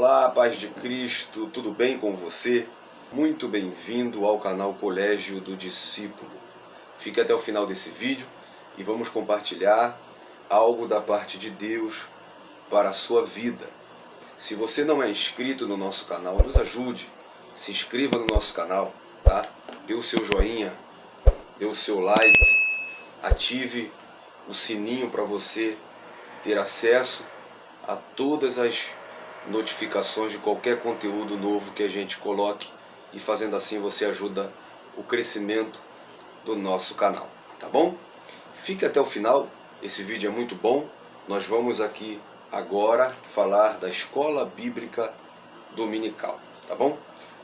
Olá, paz de Cristo, tudo bem com você? Muito bem-vindo ao canal Colégio do Discípulo. Fique até o final desse vídeo e vamos compartilhar algo da parte de Deus para a sua vida. Se você não é inscrito no nosso canal, nos ajude, se inscreva no nosso canal, tá? Dê o seu joinha, dê o seu like, ative o sininho para você ter acesso a todas as notificações de qualquer conteúdo novo que a gente coloque, e fazendo assim você ajuda o crescimento do nosso canal, tá bom? Fique até o final, esse vídeo é muito bom. Nós vamos aqui agora falar da Escola Bíblica Dominical, tá bom?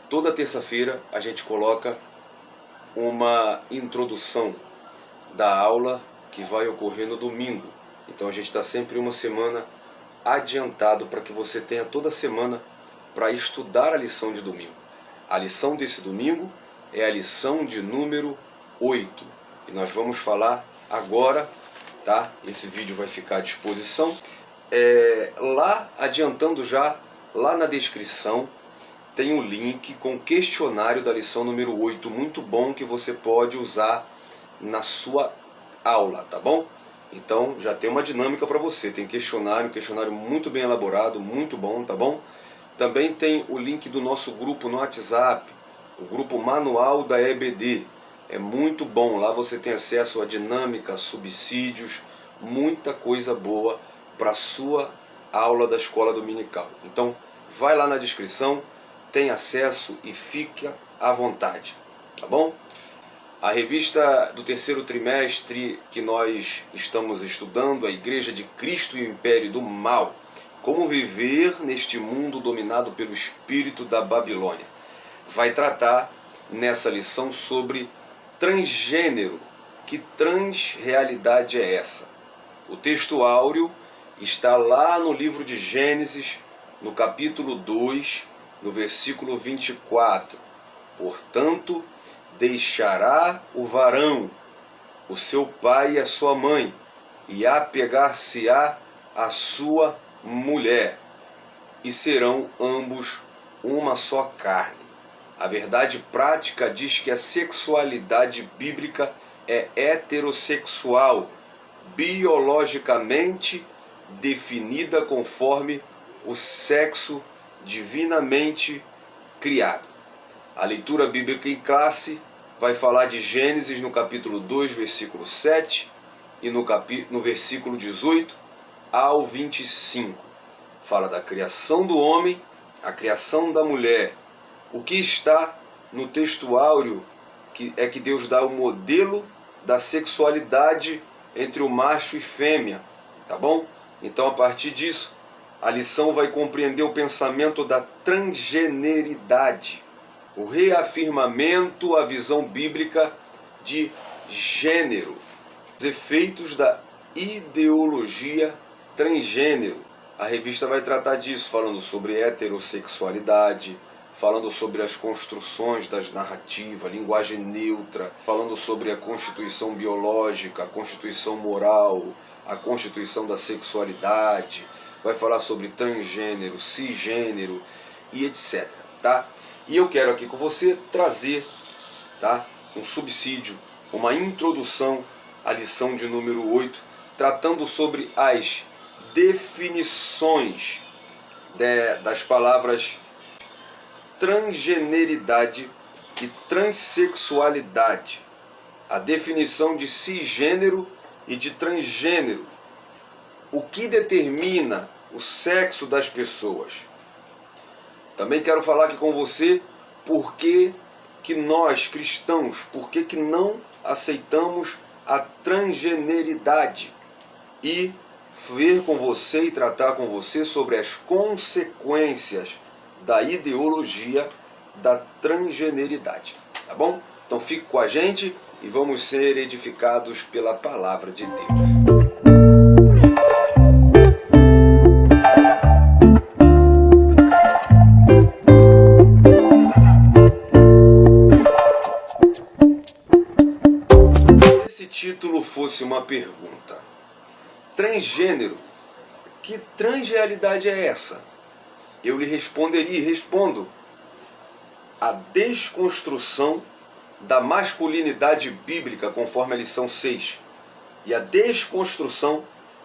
Toda terça-feira a gente coloca uma introdução da aula que vai ocorrer no domingo. Então a gente está sempre uma semana adiantado para que você tenha toda semana para estudar a lição de domingo. A lição desse domingo é a lição de número 8. E nós vamos falar agora, tá? Esse vídeo vai ficar à disposição. Lá, adiantando já, lá na descrição tem um link com o questionário da lição número 8, muito bom, que você pode usar na sua aula, tá bom? Então já tem uma dinâmica para você, tem questionário muito bem elaborado, muito bom, tá bom? Também tem o link do nosso grupo no WhatsApp, o grupo Manual da EBD, é muito bom, lá você tem acesso a dinâmica, subsídios, muita coisa boa para a sua aula da escola dominical. Então vai lá na descrição, tem acesso e fica à vontade, tá bom? A revista do terceiro trimestre que nós estamos estudando, a Igreja de Cristo e o Império do Mal, como viver neste mundo dominado pelo espírito da Babilônia, vai tratar nessa lição sobre transgênero. Que transrealidade é essa? O texto áureo está lá no livro de Gênesis, no capítulo 2, no versículo 24. Portanto, deixará o varão o seu pai e a sua mãe, e apegar-se-á a sua mulher, e serão ambos uma só carne. A verdade prática diz que a sexualidade bíblica é heterossexual, biologicamente definida conforme o sexo divinamente criado. A leitura bíblica em classe vai falar de Gênesis no capítulo 2, versículo 7 e no versículo 18 ao 25. Fala da criação do homem, a criação da mulher. O que está no texto áureo é que Deus dá o modelo da sexualidade entre o macho e fêmea, tá bom? Então, a partir disso, a lição vai compreender o pensamento da transgeneridade, o reafirmamento, a visão bíblica de gênero, os efeitos da ideologia transgênero. A revista vai tratar disso, falando sobre heterossexualidade, falando sobre as construções das narrativas, linguagem neutra, falando sobre a constituição biológica, a constituição moral, a constituição da sexualidade, vai falar sobre transgênero, cisgênero e etc. Tá? E eu quero aqui com você trazer, tá, um subsídio, uma introdução à lição de número 8, tratando sobre as definições das palavras transgeneridade e transexualidade. A definição de cisgênero e de transgênero. O que determina o sexo das pessoas. Também quero falar aqui com você por que nós, cristãos, por que não aceitamos a transgeneridade, e ver com você e tratar com você sobre as consequências da ideologia da transgeneridade, tá bom? Então fique com a gente e vamos ser edificados pela palavra de Deus. Título fosse uma pergunta: transgênero, que transrealidade é essa? eu lhe responderia e respondo: a desconstrução da masculinidade bíblica, conforme a lição 6, e a desconstrução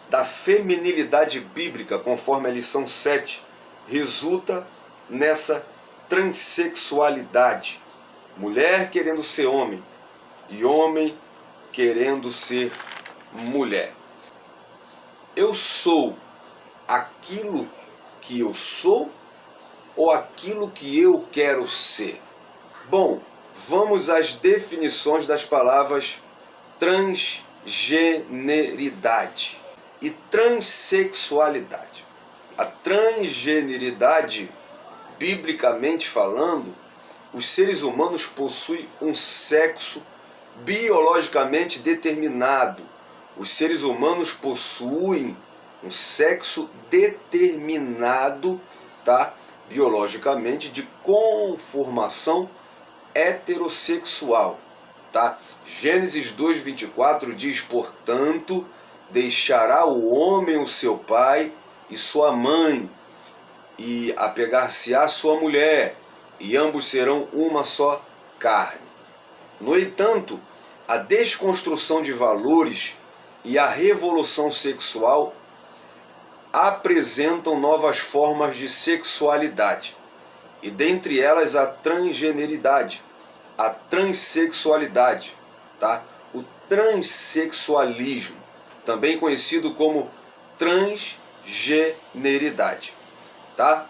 da feminilidade bíblica, conforme a lição 7, resulta nessa transexualidade. Mulher querendo ser homem e homem querendo ser mulher. Eu sou aquilo que eu sou ou aquilo que eu quero ser? Bom, vamos às definições das palavras transgeneridade e transexualidade. A transgeneridade, biblicamente falando, os seres humanos possuem um sexo biologicamente determinado. Os seres humanos possuem um sexo determinado, tá? Biologicamente, de conformação heterossexual, tá? Gênesis 2:24 diz: portanto, deixará o homem o seu pai e sua mãe, e apegar-se-á sua mulher, e ambos serão uma só carne. No entanto, a desconstrução de valores e a revolução sexual apresentam novas formas de sexualidade, e dentre elas a transgeneridade, a transexualidade, tá? O transexualismo, também conhecido como transgeneridade, tá?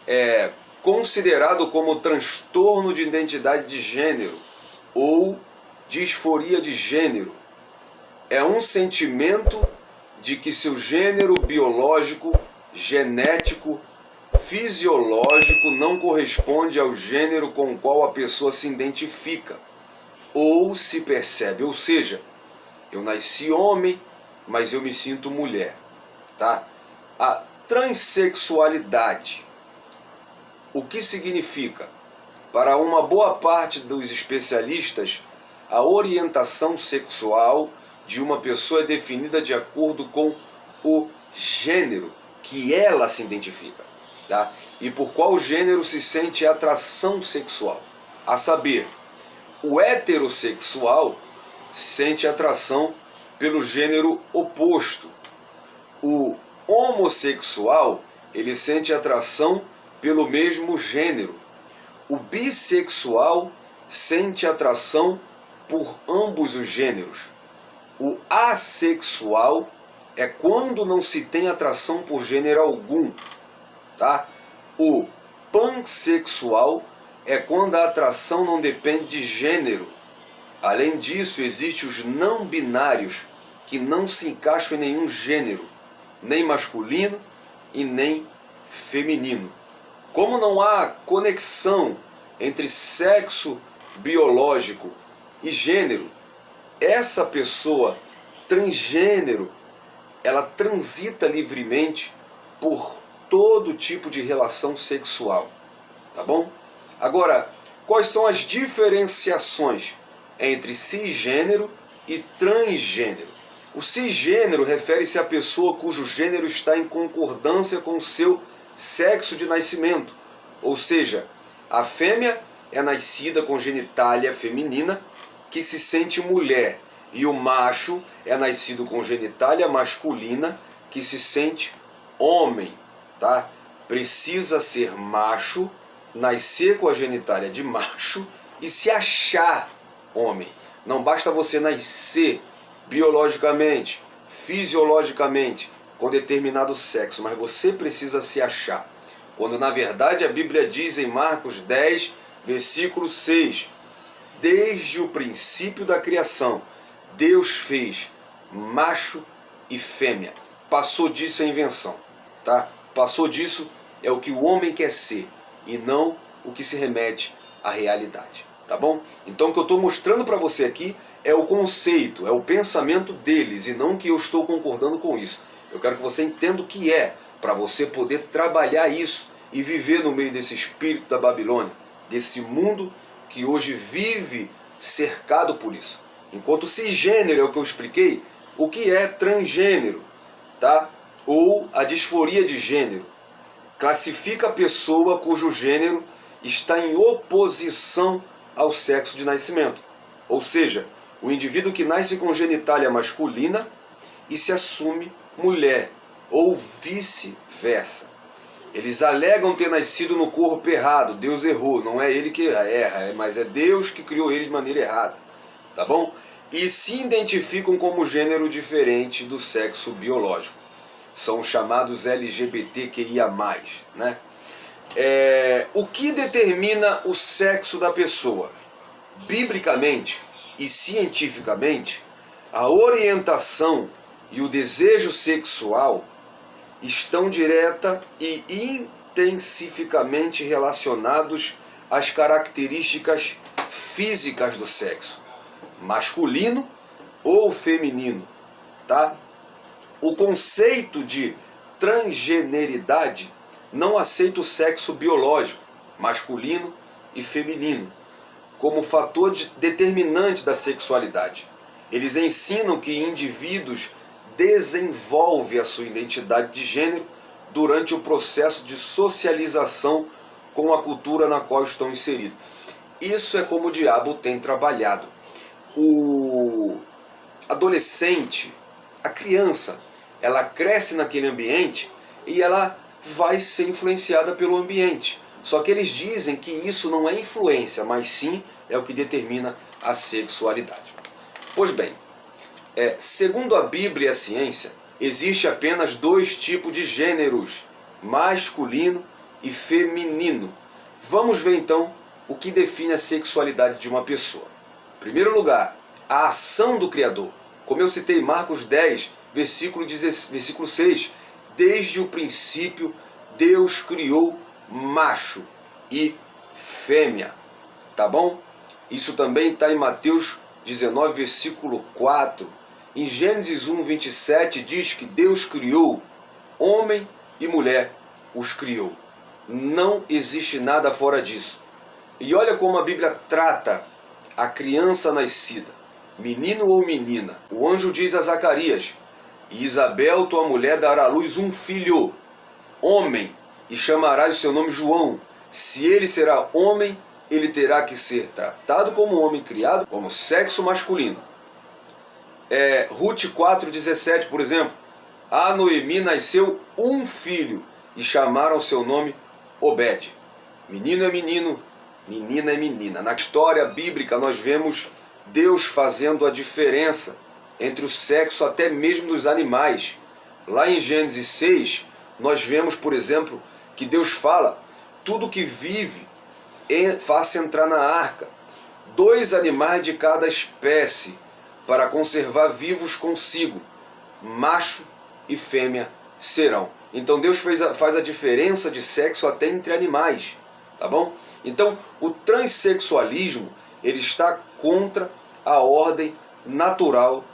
É considerado como transtorno de identidade de gênero ou disforia de gênero. É um sentimento de que seu gênero biológico, genético, fisiológico não corresponde ao gênero com o qual a pessoa se identifica ou se percebe. Ou seja, eu nasci homem, mas eu me sinto mulher, tá? A transexualidade, o que significa? Para uma boa parte dos especialistas, a orientação sexual de uma pessoa é definida de acordo com o gênero que ela se identifica, tá? E por qual gênero se sente atração sexual. A saber, o heterossexual sente atração pelo gênero oposto. O homossexual, ele sente atração pelo mesmo gênero. O bissexual sente atração por ambos os gêneros. O assexual é quando não se tem atração por gênero algum, tá? O pansexual é quando a atração não depende de gênero. Além disso, existem os não binários, que não se encaixam em nenhum gênero, nem masculino e nem feminino. Como não há conexão entre sexo biológico e gênero, essa pessoa transgênero, ela transita livremente por todo tipo de relação sexual, tá bom? Agora, quais são as diferenciações entre cisgênero e transgênero? O cisgênero refere-se à pessoa cujo gênero está em concordância com o seu sexo de nascimento, ou seja, a fêmea é nascida com genitália feminina que se sente mulher, e o macho é nascido com genitália masculina que se sente homem, tá? Precisa ser macho, nascer com a genitália de macho e se achar homem. Não basta você nascer biologicamente, fisiologicamente, com determinado sexo, mas você precisa se achar. Quando na verdade a Bíblia diz em Marcos 10, versículo 6, desde o princípio da criação, Deus fez macho e fêmea. Passou disso a invenção, tá? Passou disso é o que o homem quer ser e não o que se remete à realidade, tá bom? Então o que eu estou mostrando para você aqui é o conceito, é o pensamento deles e não que eu estou concordando com isso. Eu quero que você entenda o que é, para você poder trabalhar isso e viver no meio desse espírito da Babilônia, desse mundo que hoje vive cercado por isso. Enquanto cisgênero é o que eu expliquei, o que é transgênero, tá? Ou a disforia de gênero. classifica a pessoa cujo gênero está em oposição ao sexo de nascimento. Ou seja, o indivíduo que nasce com genitália masculina e se assume mulher, ou vice-versa. Eles alegam ter nascido no corpo errado, Deus errou, não é ele que erra, mas é Deus que criou ele de maneira errada, tá bom? E se identificam como gênero diferente do sexo biológico. São chamados LGBTQIA+, né? O que determina o sexo da pessoa? Biblicamente e cientificamente, a orientação e o desejo sexual estão direta e intensificamente relacionados às características físicas do sexo, masculino ou feminino, tá? O conceito de transgeneridade não aceita o sexo biológico, masculino e feminino, como fator determinante da sexualidade. Eles ensinam que indivíduos desenvolvem a sua identidade de gênero durante o processo de socialização com a cultura na qual estão inseridos. Isso é como o diabo tem trabalhado. O adolescente, a criança, ela cresce naquele ambiente e ela vai ser influenciada pelo ambiente. Só que eles dizem que isso não é influência, mas sim é o que determina a sexualidade. Pois bem, segundo a Bíblia e a ciência, existe apenas dois tipos de gêneros, masculino e feminino. Vamos ver então o que define a sexualidade de uma pessoa. Em primeiro lugar, a ação do Criador. Como eu citei Marcos 10, versículo 6, desde o princípio Deus criou macho e fêmea, tá bom? Isso também está em Mateus 19, versículo 4. Em Gênesis 1, 27 diz que Deus criou homem e mulher, os criou. Não existe nada fora disso. E olha como a Bíblia trata a criança nascida, menino ou menina. O anjo diz a Zacarias: e Isabel, tua mulher, dará à luz um filho, homem, e chamarás o seu nome João. Se ele será homem, ele terá que ser tratado como homem, criado como sexo masculino. Ruth 4,17, por exemplo. A Noemi nasceu um filho e chamaram seu nome Obed. Menino é menino, menina é menina. Na história bíblica nós vemos Deus fazendo a diferença entre o sexo até mesmo dos animais. Lá em Gênesis 6, nós vemos, por exemplo, que Deus fala: tudo que vive, faça entrar na arca 2 animais de cada espécie, para conservar vivos consigo, macho e fêmea serão. Então Deus faz a diferença de sexo até entre animais, tá bom? Então o transexualismo, ele está contra a ordem natural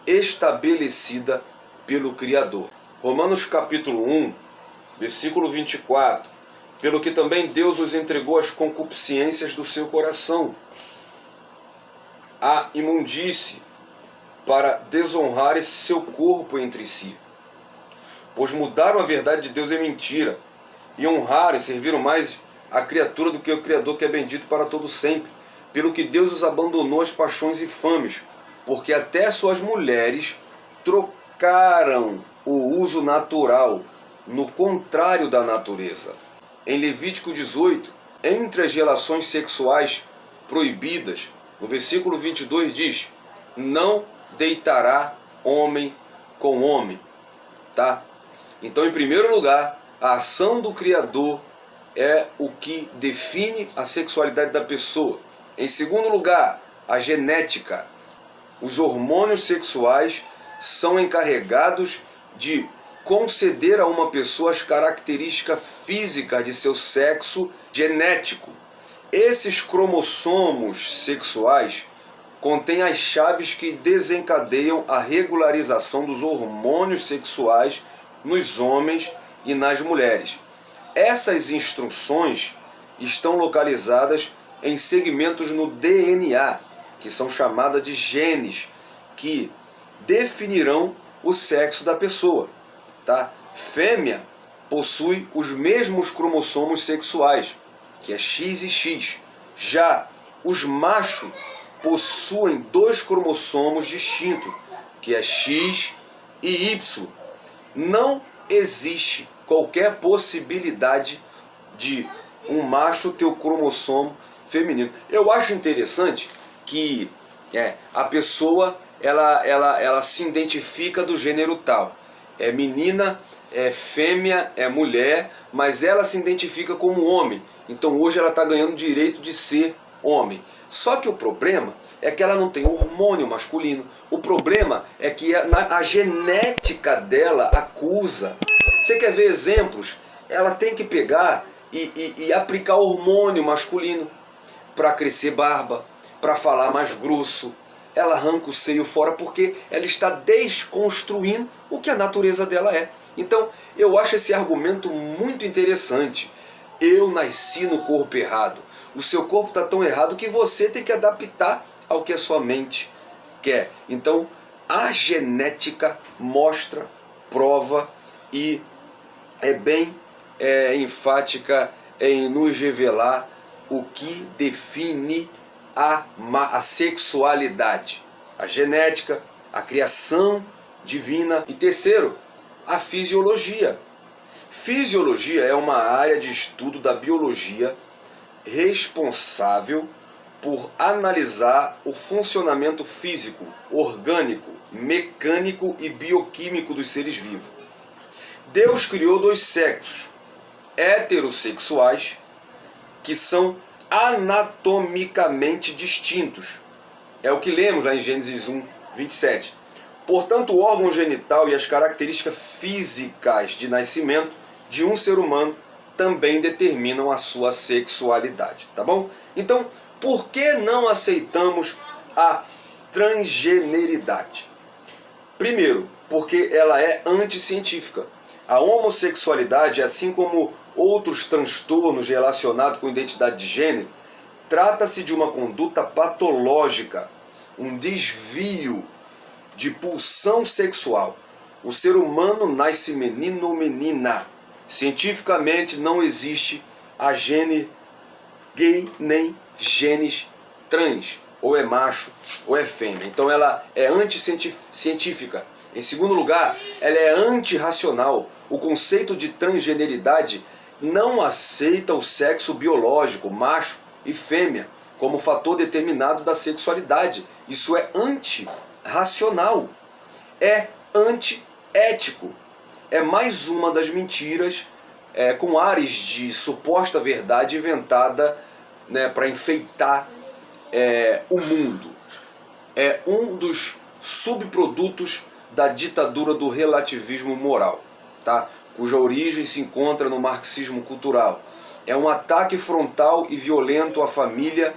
estabelecida pelo Criador. Romanos capítulo 1, versículo 24. Pelo que também Deus os entregou às concupiscências do seu coração, a imundície, para desonrar esse seu corpo entre si. Pois mudaram a verdade de Deus em mentira, e honraram e serviram mais a criatura do que o Criador, que é bendito para todo sempre. Pelo que Deus os abandonou às paixões infames, porque até suas mulheres trocaram o uso natural no contrário da natureza. Em Levítico 18, entre as relações sexuais proibidas, no versículo 22 diz: não deitará homem com homem, tá? Então, em primeiro lugar, a ação do Criador é o que define a sexualidade da pessoa. Em segundo lugar, a genética. Os hormônios sexuais são encarregados de conceder a uma pessoa as características físicas de seu sexo genético. Esses cromossomos sexuais contêm as chaves que desencadeiam a regularização dos hormônios sexuais nos homens e nas mulheres. Essas instruções estão localizadas em segmentos no DNA, que são chamadas de genes, que definirão o sexo da pessoa. Tá? Fêmea possui os mesmos cromossomos sexuais, que é X e X. Já os machos possuem dois cromossomos distintos, que é X e Y. Não existe qualquer possibilidade de um macho ter o cromossomo feminino. Eu acho interessante que a pessoa ela se identifica do gênero tal. É menina, é fêmea, é mulher, mas ela se identifica como homem. Então hoje ela está ganhando o direito de ser homem. Só que o problema é que ela não tem hormônio masculino. O problema é que a genética dela acusa. Você quer ver exemplos? Ela tem que pegar e aplicar hormônio masculino para crescer barba, para falar mais grosso. Ela arranca o seio fora porque ela está desconstruindo o que a natureza dela é. Então, eu acho esse argumento muito interessante. Eu nasci no corpo errado. O seu corpo está tão errado que você tem que adaptar ao que a sua mente quer. Então, a genética mostra, prova e é bem enfática em nos revelar o que define a sexualidade, a genética, a criação divina. E terceiro, a fisiologia. Fisiologia é uma área de estudo da biologia responsável por analisar o funcionamento físico, orgânico, mecânico e bioquímico dos seres vivos. Deus criou dois sexos, heterossexuais, que são anatomicamente distintos. É o que lemos lá em Gênesis 1, 27. Portanto, o órgão genital e as características físicas de nascimento de um ser humano também determinam a sua sexualidade, tá bom? Então, por que não aceitamos a transgeneridade? Primeiro, porque ela é anticientífica. A homossexualidade, assim como outros transtornos relacionados com identidade de gênero, trata-se de uma conduta patológica, um desvio de pulsão sexual. O ser humano nasce menino ou menina. Cientificamente não existe a gene gay nem genes trans, ou é macho ou é fêmea. Então ela é anticientífica. Em segundo lugar, ela é antirracional. O conceito de transgeneridade não aceita o sexo biológico, macho e fêmea, como fator determinado da sexualidade. Isso é antirracional, é antiético. É mais uma das mentiras com ares de suposta verdade inventada, para enfeitar o mundo. É um dos subprodutos da ditadura do relativismo moral, tá? Cuja origem se encontra no marxismo cultural. É um ataque frontal e violento à família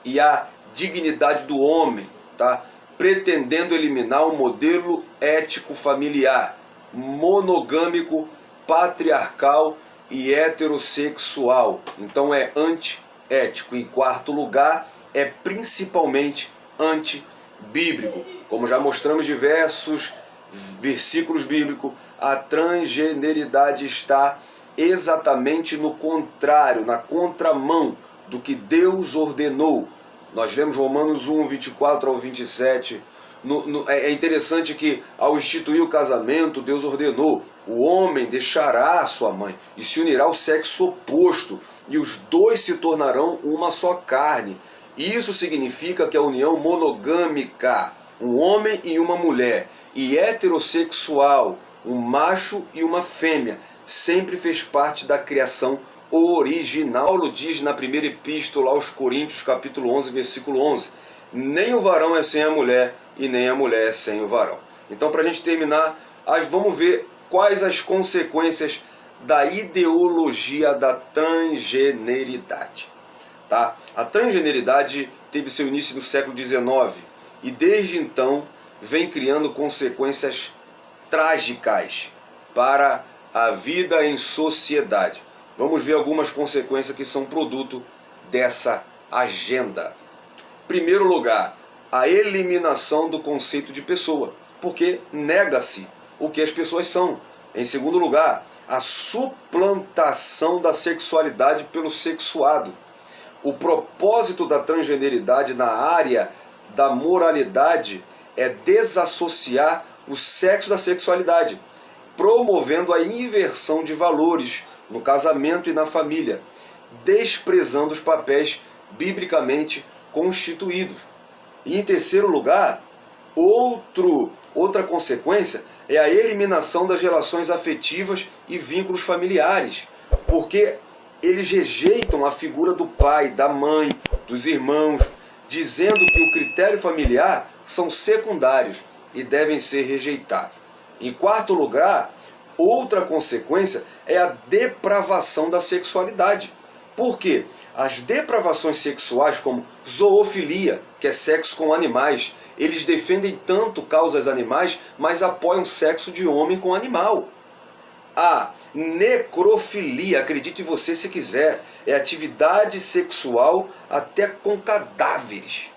e à dignidade do homem, tá? Pretendendo eliminar o modelo ético familiar, monogâmico, patriarcal e heterossexual. Então é antiético. Em quarto lugar, é principalmente antibíblico. Como já mostramos diversos versículos bíblicos, a transgeneridade está exatamente no contrário, na contramão do que Deus ordenou. Nós lemos Romanos 1, 24 ao 27. É interessante que ao instituir o casamento, Deus ordenou: o homem deixará a sua mãe e se unirá ao sexo oposto, e os dois se tornarão uma só carne. Isso significa que a união monogâmica, um homem e uma mulher, e heterossexual, um macho e uma fêmea, sempre fez parte da criação original. Paulo diz na primeira epístola aos Coríntios, capítulo 11, versículo 11, nem o varão é sem a mulher, e nem a mulher é sem o varão. Então, para a gente terminar, vamos ver quais as consequências da ideologia da transgeneridade. Tá? A transgeneridade teve seu início no século XIX e desde então vem criando consequências trágicas para a vida em sociedade. Vamos ver algumas consequências que são produto dessa agenda. Em primeiro lugar, a eliminação do conceito de pessoa, porque nega-se o que as pessoas são. Em segundo lugar, a suplantação da sexualidade pelo sexuado. O propósito da transgeneridade na área da moralidade é desassociar o sexo da sexualidade, promovendo a inversão de valores no casamento e na família, desprezando os papéis biblicamente constituídos. E em terceiro lugar, outra consequência é a eliminação das relações afetivas e vínculos familiares, porque eles rejeitam a figura do pai, da mãe, dos irmãos, dizendo que o critério familiar são secundários e devem ser rejeitados. Em quarto lugar, outra consequência é a depravação da sexualidade. Por quê? As depravações sexuais, como zoofilia, que é sexo com animais, eles defendem tanto causas animais, mas apoiam sexo de homem com animal. A necrofilia, acredite você se quiser, é atividade sexual até com cadáveres.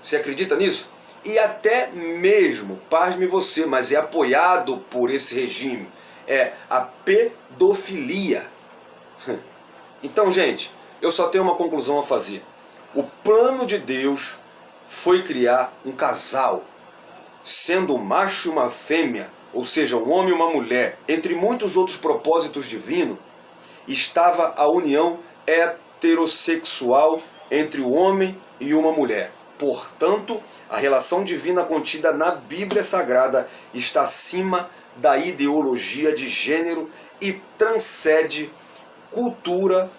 Você acredita nisso? E até mesmo, pasme você, mas é apoiado por esse regime, é a pedofilia. Então, gente, eu só tenho uma conclusão a fazer. O plano de Deus foi criar um casal, sendo um macho e uma fêmea, ou seja, um homem e uma mulher. Entre muitos outros propósitos divinos, estava a união heterossexual entre o homem e uma mulher. Portanto, a relação divina contida na Bíblia Sagrada está acima da ideologia de gênero e transcende cultura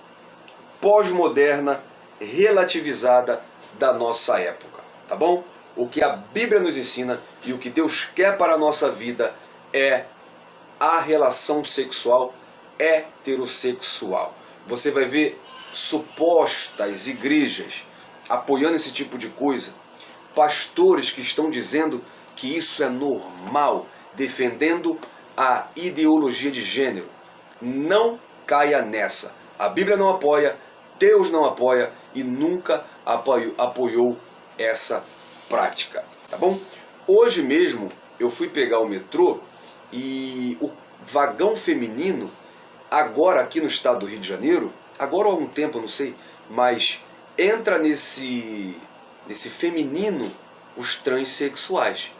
pós-moderna relativizada da nossa época, tá bom? O que a Bíblia nos ensina e o que Deus quer para a nossa vida é a relação sexual heterossexual. Você vai ver supostas igrejas apoiando esse tipo de coisa, pastores que estão dizendo que isso é normal, defendendo a ideologia de gênero. Não caia nessa. A Bíblia não apoia, Deus não apoia e nunca apoiou essa prática, tá bom? Hoje mesmo eu fui pegar o metrô e o vagão feminino, agora aqui no estado do Rio de Janeiro, agora há algum tempo, eu não sei, mas entra nesse feminino os transexuais.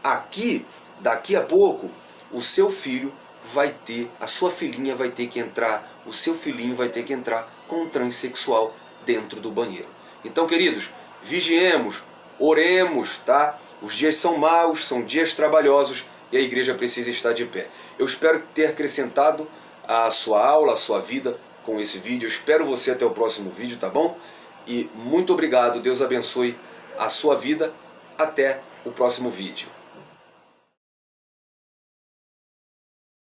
Aqui, daqui a pouco, o seu filho vai ter, a sua filhinha vai ter que entrar, o seu filhinho vai ter que entrar com um transexual dentro do banheiro. Então, queridos, vigiemos, oremos, tá? Os dias são maus, são dias trabalhosos e a igreja precisa estar de pé. Eu espero ter acrescentado a sua aula, a sua vida com esse vídeo. Eu espero você até o próximo vídeo, tá bom? E muito obrigado, Deus abençoe a sua vida. Até o próximo vídeo.